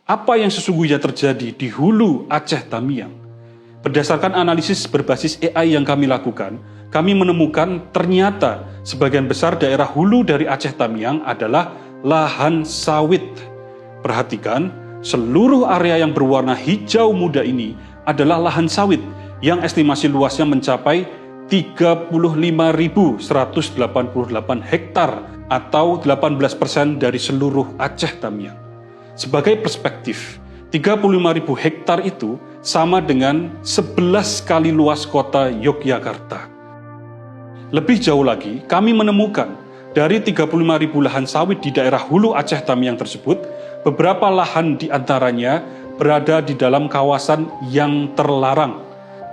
Apa yang sesungguhnya terjadi di hulu Aceh Tamiang? Berdasarkan analisis berbasis AI yang kami lakukan, kami menemukan ternyata sebagian besar daerah hulu dari Aceh Tamiang adalah lahan sawit. Perhatikan, seluruh area yang berwarna hijau muda ini adalah lahan sawit yang estimasi luasnya mencapai 35.188 hektar atau 18% dari seluruh Aceh Tamiang. Sebagai perspektif, 35.000 hektar itu sama dengan 11 kali luas kota Yogyakarta. Lebih jauh lagi, kami menemukan dari 35.000 lahan sawit di daerah hulu Aceh Tamiang tersebut, beberapa lahan di antaranya berada di dalam kawasan yang terlarang.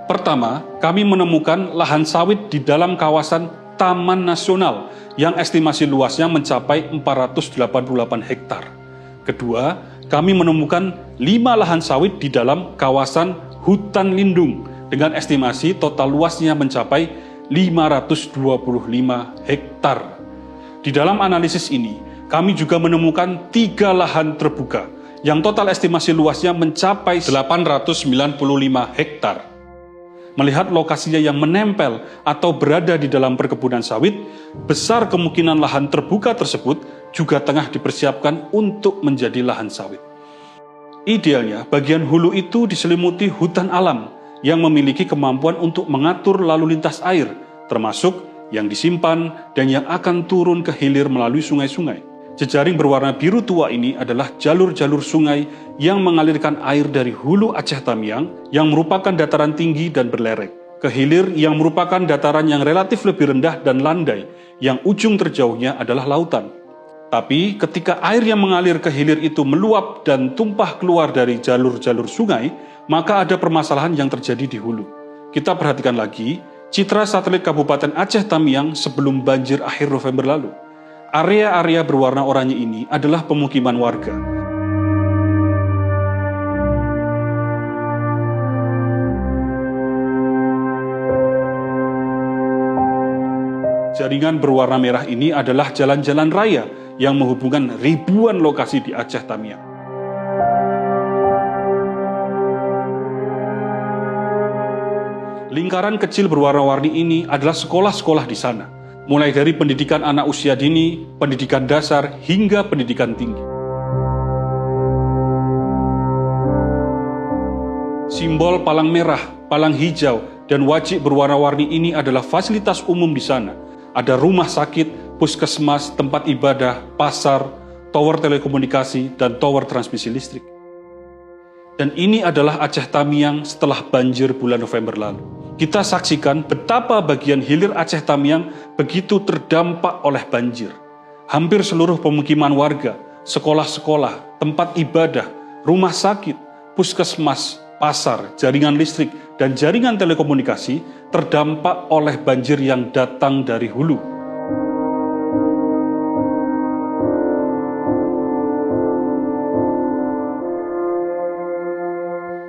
Pertama, kami menemukan lahan sawit di dalam kawasan Taman Nasional yang estimasi luasnya mencapai 488 hektar. Kedua, kami menemukan 5 lahan sawit di dalam kawasan hutan lindung dengan estimasi total luasnya mencapai 525 hektar. Di dalam analisis ini, kami juga menemukan 3 lahan terbuka yang total estimasi luasnya mencapai 895 hektar. Melihat lokasinya yang menempel atau berada di dalam perkebunan sawit, besar kemungkinan lahan terbuka tersebut juga tengah dipersiapkan untuk menjadi lahan sawit. Idealnya, bagian hulu itu diselimuti hutan alam yang memiliki kemampuan untuk mengatur lalu lintas air, termasuk yang disimpan dan yang akan turun ke hilir melalui sungai-sungai. Jejaring berwarna biru tua ini adalah jalur-jalur sungai yang mengalirkan air dari hulu Aceh Tamiang yang merupakan dataran tinggi dan berlerek, ke hilir yang merupakan dataran yang relatif lebih rendah dan landai, yang ujung terjauhnya adalah lautan. Tapi ketika air yang mengalir ke hilir itu meluap dan tumpah keluar dari jalur-jalur sungai, maka ada permasalahan yang terjadi di hulu. Kita perhatikan lagi citra satelit Kabupaten Aceh Tamiang sebelum banjir akhir November lalu. Area-area berwarna oranye ini adalah pemukiman warga. Jaringan berwarna merah ini adalah jalan-jalan raya yang menghubungkan ribuan lokasi di Aceh Tamiang. Lingkaran kecil berwarna-warni ini adalah sekolah-sekolah di sana, mulai dari pendidikan anak usia dini, pendidikan dasar, hingga pendidikan tinggi. Simbol palang merah, palang hijau, dan wajik berwarna-warni ini adalah fasilitas umum di sana. Ada rumah sakit, puskesmas, tempat ibadah, pasar, tower telekomunikasi, dan tower transmisi listrik. Dan ini adalah Aceh Tamiang setelah banjir bulan November lalu. Kita saksikan betapa bagian hilir Aceh Tamiang begitu terdampak oleh banjir. Hampir seluruh pemukiman warga, sekolah-sekolah, tempat ibadah, rumah sakit, puskesmas, pasar, jaringan listrik, dan jaringan telekomunikasi terdampak oleh banjir yang datang dari hulu.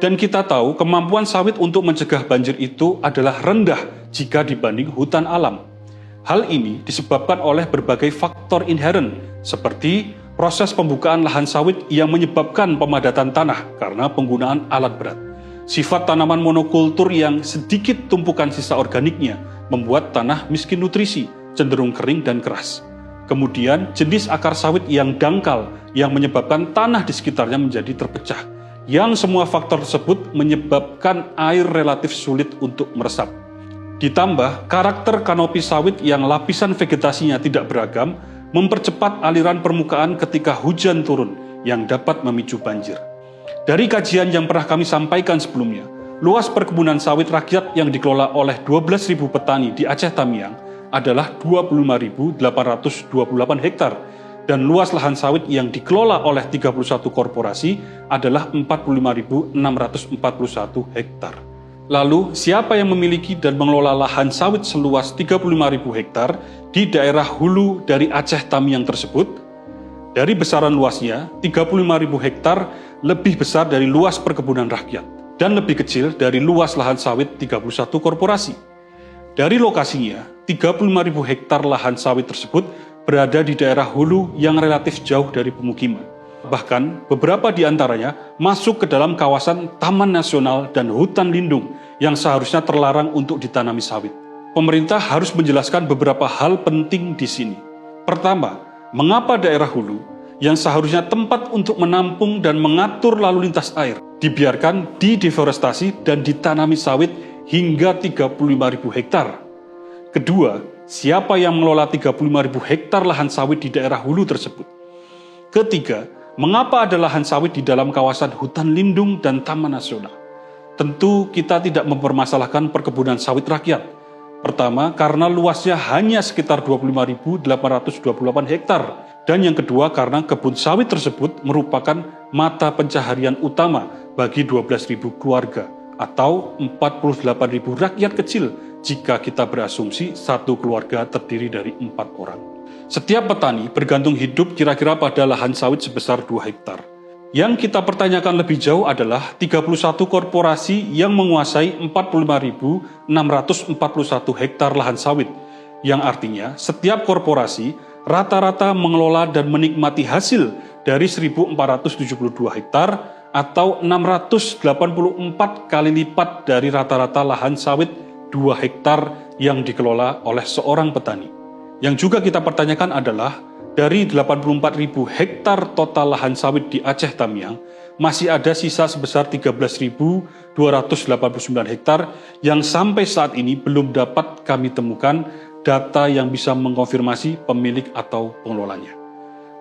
Dan kita tahu kemampuan sawit untuk mencegah banjir itu adalah rendah jika dibanding hutan alam. Hal ini disebabkan oleh berbagai faktor inheren, seperti proses pembukaan lahan sawit yang menyebabkan pemadatan tanah karena penggunaan alat berat. Sifat tanaman monokultur yang sedikit tumpukan sisa organiknya membuat tanah miskin nutrisi, cenderung kering dan keras. Kemudian jenis akar sawit yang dangkal yang menyebabkan tanah di sekitarnya menjadi terpecah. Yang semua faktor tersebut menyebabkan air relatif sulit untuk meresap. Ditambah, karakter kanopi sawit yang lapisan vegetasinya tidak beragam mempercepat aliran permukaan ketika hujan turun yang dapat memicu banjir. Dari kajian yang pernah kami sampaikan sebelumnya, luas perkebunan sawit rakyat yang dikelola oleh 12.000 petani di Aceh Tamiang adalah 25.828 hektar, dan luas lahan sawit yang dikelola oleh 31 korporasi adalah 45.641 hektar. Lalu, siapa yang memiliki dan mengelola lahan sawit seluas 35.000 hektar di daerah hulu dari Aceh Tamiang tersebut? Dari besaran luasnya, 35.000 hektar lebih besar dari luas perkebunan rakyat dan lebih kecil dari luas lahan sawit 31 korporasi. Dari lokasinya, 35.000 hektar lahan sawit tersebut berada di daerah hulu yang relatif jauh dari pemukiman. Bahkan beberapa di antaranya masuk ke dalam kawasan taman nasional dan hutan lindung yang seharusnya terlarang untuk ditanami sawit. Pemerintah harus menjelaskan beberapa hal penting di sini. Pertama, mengapa daerah hulu yang seharusnya tempat untuk menampung dan mengatur lalu lintas air dibiarkan dideforestasi dan ditanami sawit hingga 35.000 hektar. Kedua, siapa yang mengelola 35.000 hektar lahan sawit di daerah hulu tersebut? Ketiga, mengapa ada lahan sawit di dalam kawasan hutan lindung dan taman nasional? Tentu kita tidak mempermasalahkan perkebunan sawit rakyat. Pertama, karena luasnya hanya sekitar 25.828 hektar. Dan yang kedua, karena kebun sawit tersebut merupakan mata pencaharian utama bagi 12.000 keluarga atau 48.000 rakyat kecil jika kita berasumsi satu keluarga terdiri dari 4 orang. Setiap petani bergantung hidup kira-kira pada lahan sawit sebesar 2 hektar. Yang kita pertanyakan lebih jauh adalah 31 korporasi yang menguasai 45.641 hektar lahan sawit, yang artinya setiap korporasi rata-rata mengelola dan menikmati hasil dari 1.472 hektar atau 684 kali lipat dari rata-rata lahan sawit 2 hektar yang dikelola oleh seorang petani. Yang juga kita pertanyakan adalah dari 84.000 hektar total lahan sawit di Aceh Tamiang, masih ada sisa sebesar 13.289 hektar yang sampai saat ini belum dapat kami temukan data yang bisa mengkonfirmasi pemilik atau pengelolanya.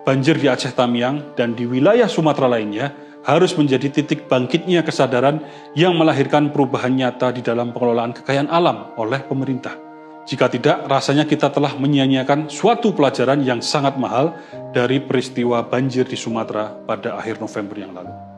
Banjir di Aceh Tamiang dan di wilayah Sumatera lainnya harus menjadi titik bangkitnya kesadaran yang melahirkan perubahan nyata di dalam pengelolaan kekayaan alam oleh pemerintah. Jika tidak, rasanya kita telah menyia-nyiakan suatu pelajaran yang sangat mahal dari peristiwa banjir di Sumatera pada akhir November yang lalu.